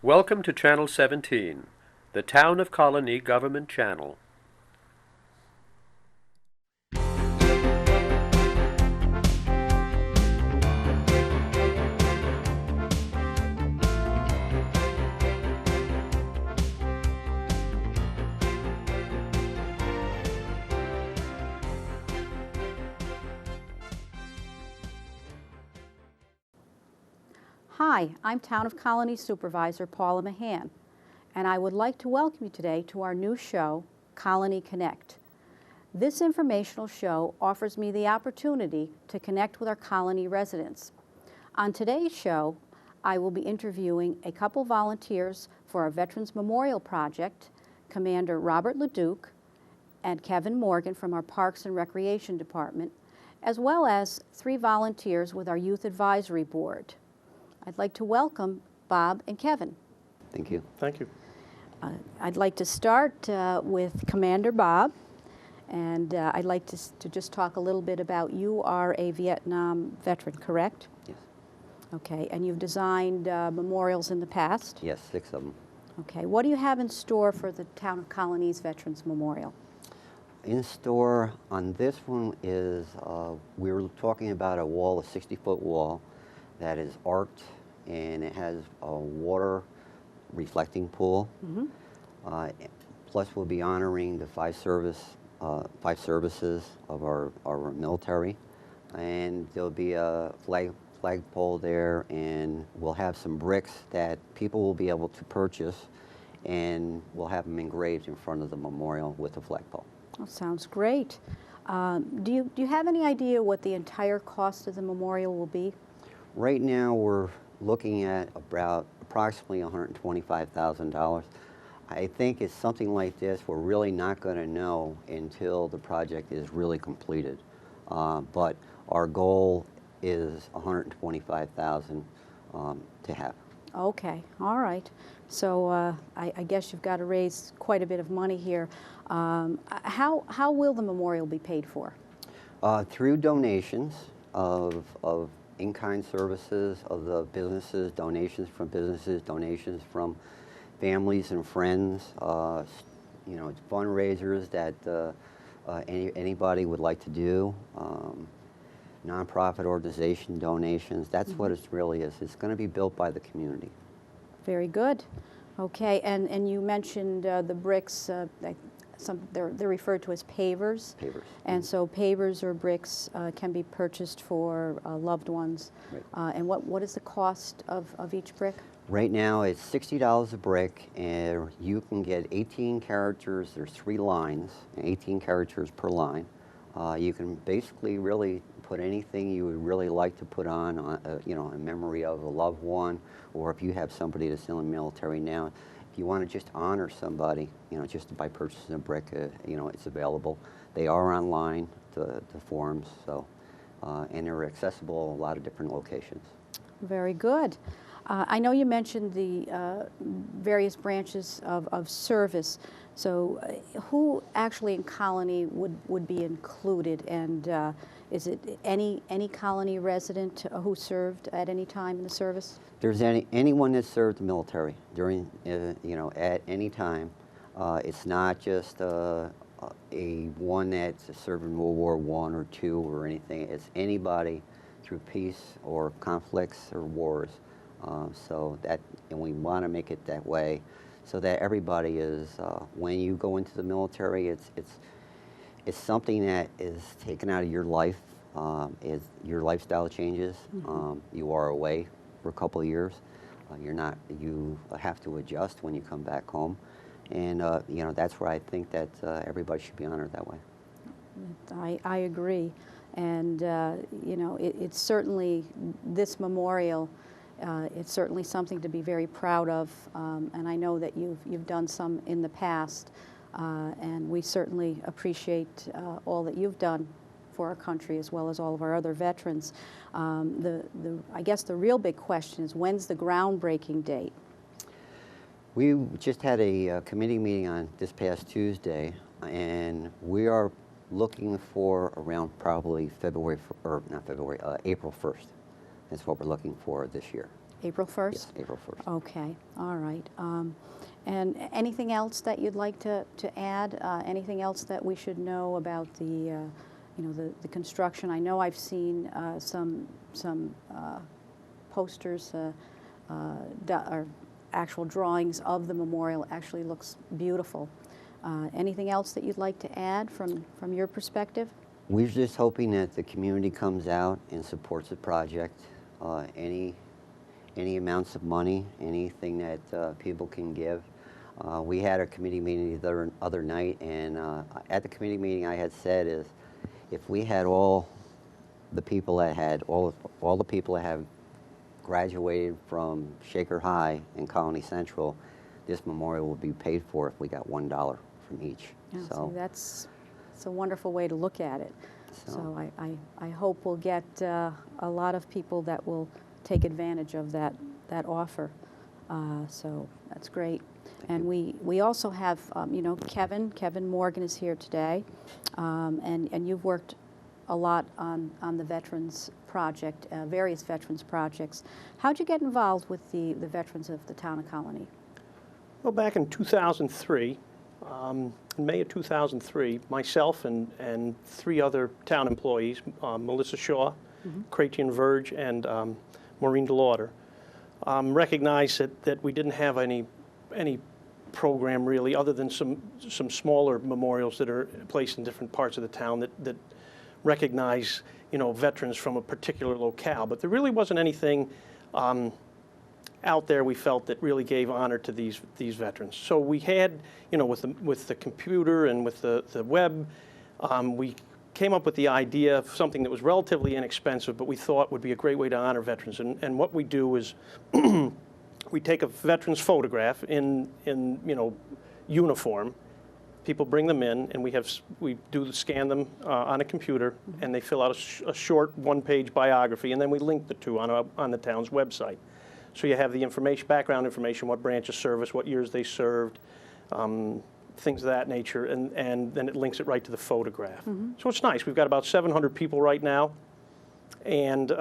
Welcome to Channel 17, the Town of Colonie Government Channel. Hi, I'm Town of Colonie Supervisor Paula Mahan, and I would like to welcome you today to our new show, Colonie Connect. This informational show offers me the opportunity to connect with our Colonie residents. On today's show, I will be interviewing a couple volunteers for our Veterans Memorial Project, Commander Robert Leduc and Kevin Morgan from our Parks and Recreation Department, as well as 3 volunteers with our Youth Advisory Board. I'd like to welcome Bob and Kevin. Thank you. Thank you. I'd like to start with Commander Bob, and I'd like to just talk a little bit about, you are a Vietnam veteran, correct? Yes. Okay, and you've designed memorials in the past? Yes, 6 of them. Okay, what do you have in store for the Town of Colonie's Veterans Memorial? In store on this one is, we were talking about a wall, a 60-foot wall that is arced, and it has a water reflecting pool. Mm-hmm. Plus we'll be honoring the 5 services of our military. And there'll be a flagpole there, and we'll have some bricks that people will be able to purchase, and we'll have them engraved in front of the memorial with the flagpole. That sounds great. Do you have any idea what the entire cost of the memorial will be? Right now, we're looking at about approximately $125,000. I think it's something like this, we're really not going to know until the project is really completed. But our goal is $125,000 to have. Okay, all right. So I guess you've got to raise quite a bit of money here. How will the memorial be paid for? Through donations of in-kind services of the businesses, donations from businesses, donations from families and friends, you know, fundraisers that anybody would like to do, nonprofit organization donations. That's what it really is. It's going to be built by the community. Very good. Okay, and you mentioned the bricks. They're referred to as pavers. Pavers. And so pavers or bricks can be purchased for loved ones. Right. And what is the cost of each brick? Right now it's $60 a brick, and you can get 18 characters. There's 3 lines, 18 characters per line. You can basically really put anything you would really like to put on, you know, in memory of a loved one, or if you have somebody that's in the military now. If you want to just honor somebody, you know, just by purchasing a brick, you know, it's available. They are online, the forms, so, and they're accessible in a lot of different locations. Very good. I know you mentioned the various branches of service. So who actually in Colonie would be included, and is it any Colonie resident who served at any time in the service? There's anyone that served the military during, you know, at any time. It's not just a one that's served in World War I or II or anything. It's anybody through peace or conflicts or wars. So that, and we want to make it that way, so that everybody is, when you go into the military, it's something that is taken out of your life. Your lifestyle changes. Mm-hmm. You are away for a couple of years. You have to adjust when you come back home, and you know, that's where I think that everybody should be honored that way. I agree, and you know, it's certainly, this memorial, it's certainly something to be very proud of, and I know that you've done some in the past, and we certainly appreciate all that you've done for our country, as well as all of our other veterans. I guess the real big question is, when's the groundbreaking date? We just had a committee meeting on this past Tuesday, and we are looking for around probably April 1st. That's what we're looking for this year. April 1st? Yes, April 1st. Okay, all right. And anything else that you'd like to add? Anything else that we should know about the, the construction? I know I've seen some posters or actual drawings of the memorial. Actually looks beautiful. Anything else that you'd like to add from your perspective? We're just hoping that the community comes out and supports the project. Any amounts of money, anything that people can give. We had a committee meeting the other night, and at the committee meeting I had said is, if we had all the people that have graduated from Shaker High and Colonie Central, this memorial will be paid for if we got $1 from each. Yeah, so see, that's a wonderful way to look at it. So I hope we'll get a lot of people that will take advantage of that offer. So that's great. And we also have, Kevin Morgan is here today, and you've worked a lot on the Veterans Project, various Veterans projects. How'd you get involved with the veterans of the town of Colonie? Well, back in 2003, in May of 2003, myself and 3 other town employees, Melissa Shaw, Chrétien Verge, and Maureen DeLauder, recognized that we didn't have any program really, other than some smaller memorials that are placed in different parts of the town that recognize veterans from a particular locale. But there really wasn't anything out there, we felt, that really gave honor to these veterans. So we had, with the computer and with the web, we came up with the idea of something that was relatively inexpensive, but we thought would be a great way to honor veterans. And what we do is we take a veteran's photograph in uniform. People bring them in, and we scan them on a computer, and they fill out a short 1-page biography, and then we link the two on the town's website. So you have the background information, what branch of service, what years they served, things of that nature, and then it links it right to the photograph. So it's nice. We've got about 700 people right now, and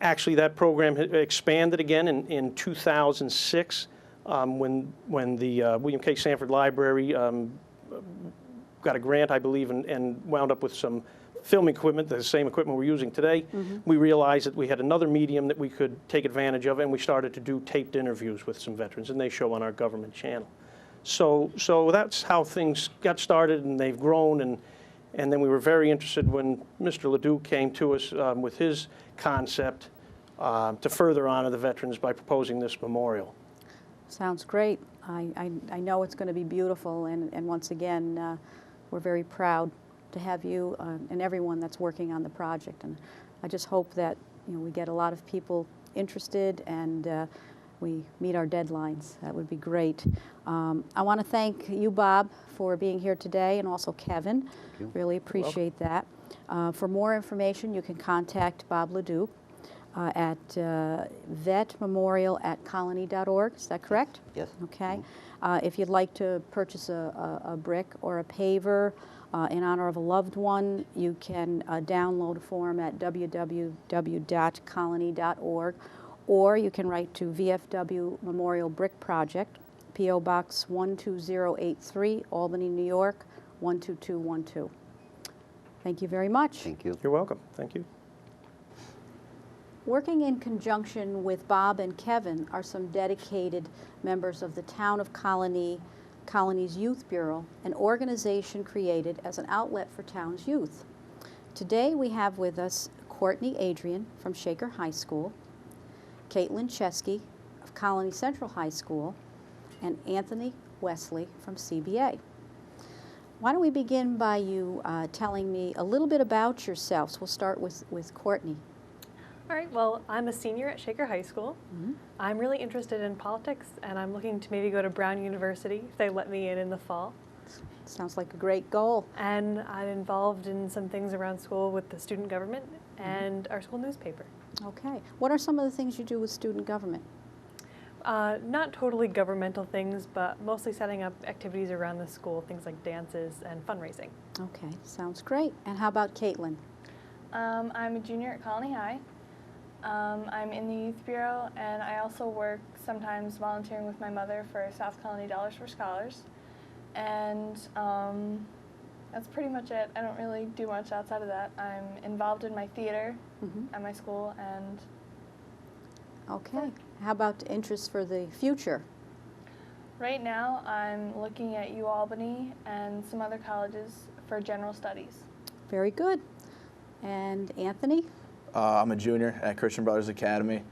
actually that program expanded again in 2006 when the William K. Sanford Library got a grant, I believe, and wound up with some filming equipment, the same equipment we're using today. We realized that we had another medium that we could take advantage of, and we started to do taped interviews with some veterans, and they show on our government channel. So that's how things got started, and they've grown, and then we were very interested when Mr. Ledoux came to us with his concept to further honor the veterans by proposing this memorial. Sounds great. I know it's going to be beautiful, and once again, we're very proud to have you and everyone that's working on the project. And I just hope that we get a lot of people interested and we meet our deadlines. That would be great. I want to thank you, Bob, for being here today, and also Kevin. Thank you. Really appreciate that. For more information, you can contact Bob Ledoux at vetmemorial@colonie.org. Is that correct? Yes. Okay. If you'd like to purchase a brick or a paver in honor of a loved one, you can download a form at www.colonie.org, or you can write to VFW Memorial Brick Project, P.O. Box 12083, Albany, New York, 12212. Thank you very much. Thank you. You're welcome. Thank you. Working in conjunction with Bob and Kevin are some dedicated members of the Town of Colonie's Youth Bureau, an organization created as an outlet for town's youth. Today we have with us Courtney Adrian from Shaker High School, Caitlin Chesky of Colonie Central High School, and Anthony Wesley from CBA. Why don't we begin by you telling me a little bit about yourselves. We'll start with Courtney. All right, well, I'm a senior at Shaker High School. I'm really interested in politics, and I'm looking to maybe go to Brown University if they let me in the fall. Sounds like a great goal. And I'm involved in some things around school with the student government and our school newspaper. Okay. What are some of the things you do with student government? Not totally governmental things, but mostly setting up activities around the school, things like dances and fundraising. Okay, sounds great. And how about Caitlin? I'm a junior at Colonie High. I'm in the Youth Bureau, and I also work sometimes volunteering with my mother for South Colony Dollars for Scholars. And that's pretty much it. I don't really do much outside of that. I'm involved in my theater at my school, and Okay. How about interests for the future? right now I'm looking at UAlbany and some other colleges for general studies. Very good. And Anthony? I'm a junior at Christian Brothers Academy,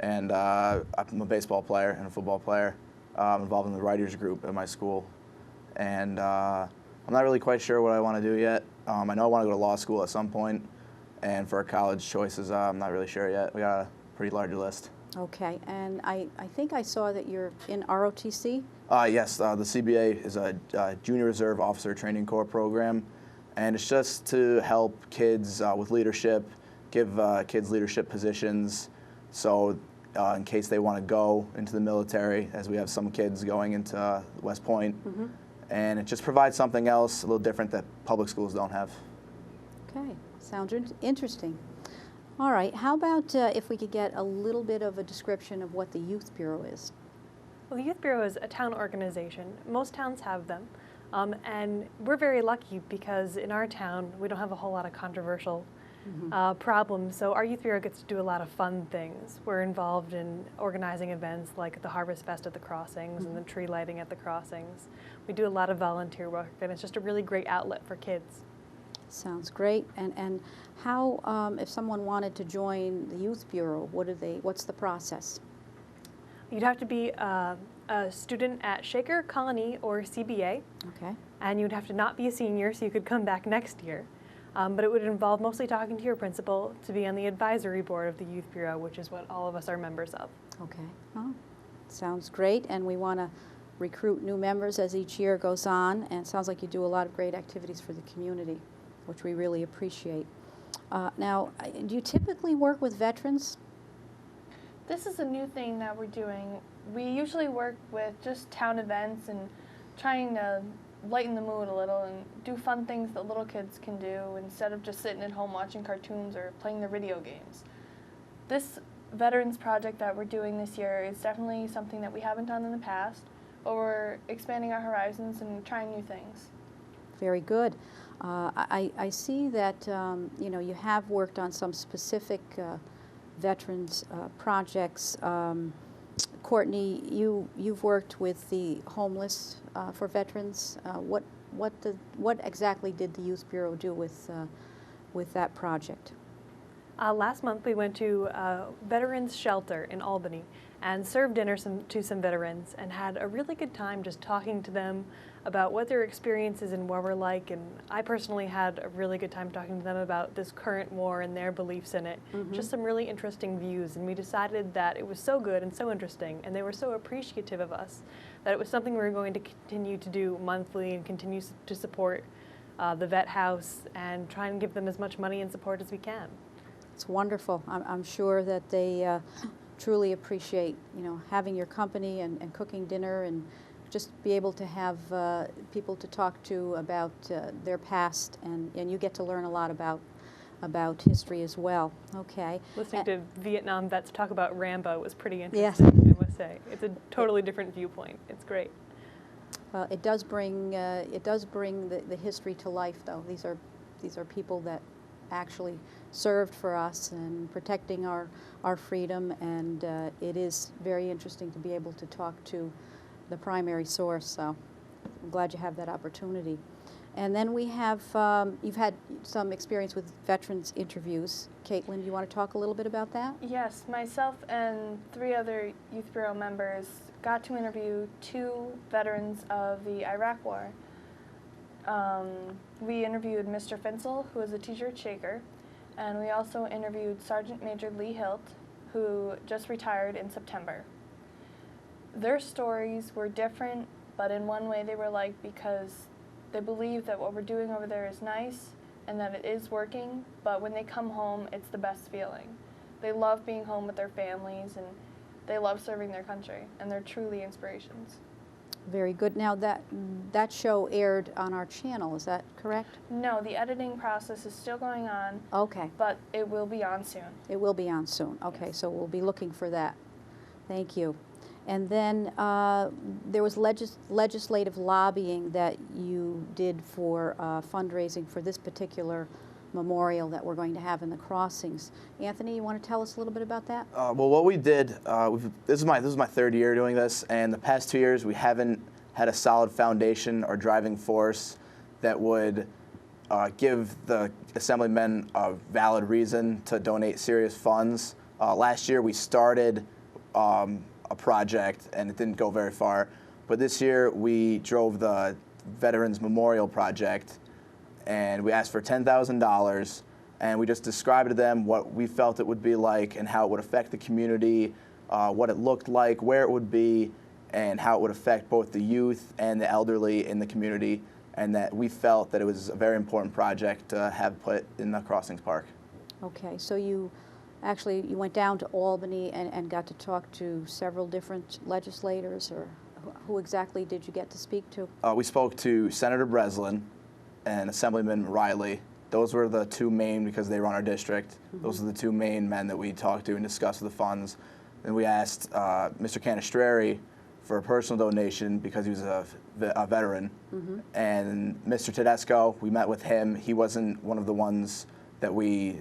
and I'm a baseball player and a football player. I'm involved in the writers group at my school, and I'm not really quite sure what I want to do yet. I know I want to go to law school at some point, and for our college choices, I'm not really sure yet. We got a pretty large list. Okay. And I think I saw that you're in ROTC? Yes, the CBA is a Junior Reserve Officer Training Corps program, and it's just to help kids with leadership, give kids leadership positions, so in case they want to go into the military, as we have some kids going into West Point, and it just provides something else a little different that public schools don't have. Okay. Sounds interesting. All right. How about if we could get a little bit of a description of what the Youth Bureau is? Well, the Youth Bureau is a town organization. Most towns have them. And we're very lucky because in our town, we don't have a whole lot of controversial problems. So our Youth Bureau gets to do a lot of fun things. We're involved in organizing events like the Harvest Fest at the crossings and the tree lighting at the crossings. We do a lot of volunteer work, and it's just a really great outlet for kids. Sounds great. And how, if someone wanted to join the Youth Bureau, what's the process? You'd have to be a student at Shaker, Colonie, or CBA, Okay. and you'd have to not be a senior so you could come back next year. But it would involve mostly talking to your principal to be on the advisory board of the Youth Bureau, which is what all of us are members of. Okay. Oh, sounds great. And we want to recruit new members as each year goes on. And it sounds like you do a lot of great activities for the community, which we really appreciate. Now, do you typically work with veterans? This is a new thing that we're doing. We usually work with just town events and trying to lighten the mood a little and do fun things that little kids can do instead of just sitting at home watching cartoons or playing their video games. This Veterans project that we're doing this year is definitely something that we haven't done in the past, but we're expanding our horizons and trying new things. Very good. I see that you have worked on some specific veterans projects. Courtney, you've worked with the homeless for veterans. What exactly did the Youth Bureau do with that project? Last month we went to a veterans shelter in Albany and served dinner to some veterans and had a really good time just talking to them about what their experiences in war were like. And I personally had a really good time talking to them about this current war and their beliefs in it. Just some really interesting views, and we decided that it was so good and so interesting, and they were so appreciative of us that it was something we were going to continue to do monthly and continue to support the vet house and try and give them as much money and support as we can. It's wonderful. I'm sure that they truly appreciate, having your company and cooking dinner and just be able to have people to talk to about their past, and you get to learn a lot about history as well. Okay. Listening to Vietnam vets talk about Rambo was pretty Yes. interesting, I must say. It's a totally different viewpoint. It's great. It does bring the history to life, though. These are people that actually served for us and protecting our freedom, and it is very interesting to be able to talk to the primary source, so I'm glad you have that opportunity. And then we have, you've had some experience with veterans interviews. Caitlin, do you want to talk a little bit about that? Yes, myself and 3 other Youth Bureau members got to interview 2 veterans of the Iraq War. We interviewed Mr. Finsel, who was a teacher at Shaker, and we also interviewed Sergeant Major Lee Hilt, who just retired in September. Their stories were different, but in one way they were liked because they believe that what we're doing over there is nice and that it is working, but when they come home, it's the best feeling. They love being home with their families, and they love serving their country, and they're truly inspirations. Very good. Now that show aired on our channel, is that correct? No, the editing process is still going on, Okay, but it will be on soon. it will be on soon. Okay, so we'll be looking for that. Thank you. And then there was legislative lobbying that you did for fundraising for this particular memorial that we're going to have in the crossings. Anthony, you want to tell us a little bit about that? Well, what we did, this is my third year doing this, and the past 2 years we haven't had a solid foundation or driving force that would give the assemblymen a valid reason to donate serious funds. Last year we started a project and it didn't go very far, but this year we drove the Veterans Memorial Project, and we asked for $10,000, and we just described to them what we felt it would be like and how it would affect the community, what it looked like, where it would be, and how it would affect both the youth and the elderly in the community, and that we felt that it was a very important project to have put in the Crossings Park. Okay, so you went down to Albany and got to talk to several different legislators, or who exactly did you get to speak to? We spoke to Senator Breslin and Assemblyman Riley. Those were the two main, because they run our district. Mm-hmm. Those are the two main men that we talked to and discussed the funds. And we asked Mr. Canestrari for a personal donation because he was a veteran. Mm-hmm. And Mr. Tedesco, we met with him. He wasn't one of the ones that we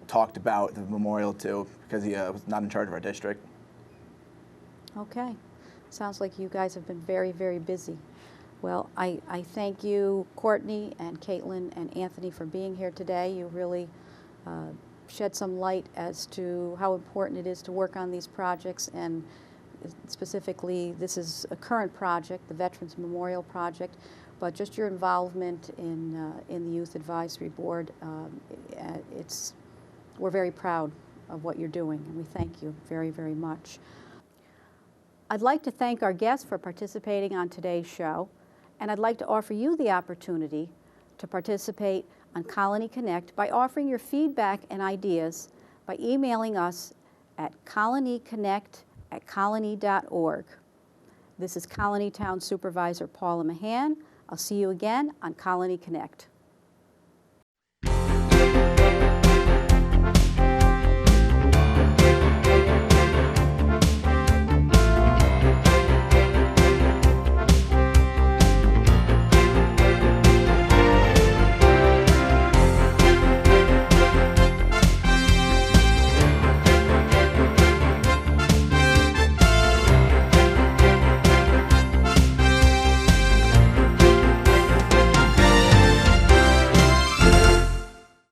talked about the memorial to because he was not in charge of our district. Okay. Sounds like you guys have been very, very busy. Well, I thank you, Courtney and Caitlin and Anthony, for being here today. You really shed some light as to how important it is to work on these projects, and specifically, this is a current project, the Veterans Memorial Project, but just your involvement in the Youth Advisory Board, we're very proud of what you're doing, and we thank you very, very much. I'd like to thank our guests for participating on today's show, and I'd like to offer you the opportunity to participate on Colonie Connect by offering your feedback and ideas by emailing us at colonieconnect@colonie.org. This is Colonie Town Supervisor Paula Mahan. I'll see you again on Colonie Connect.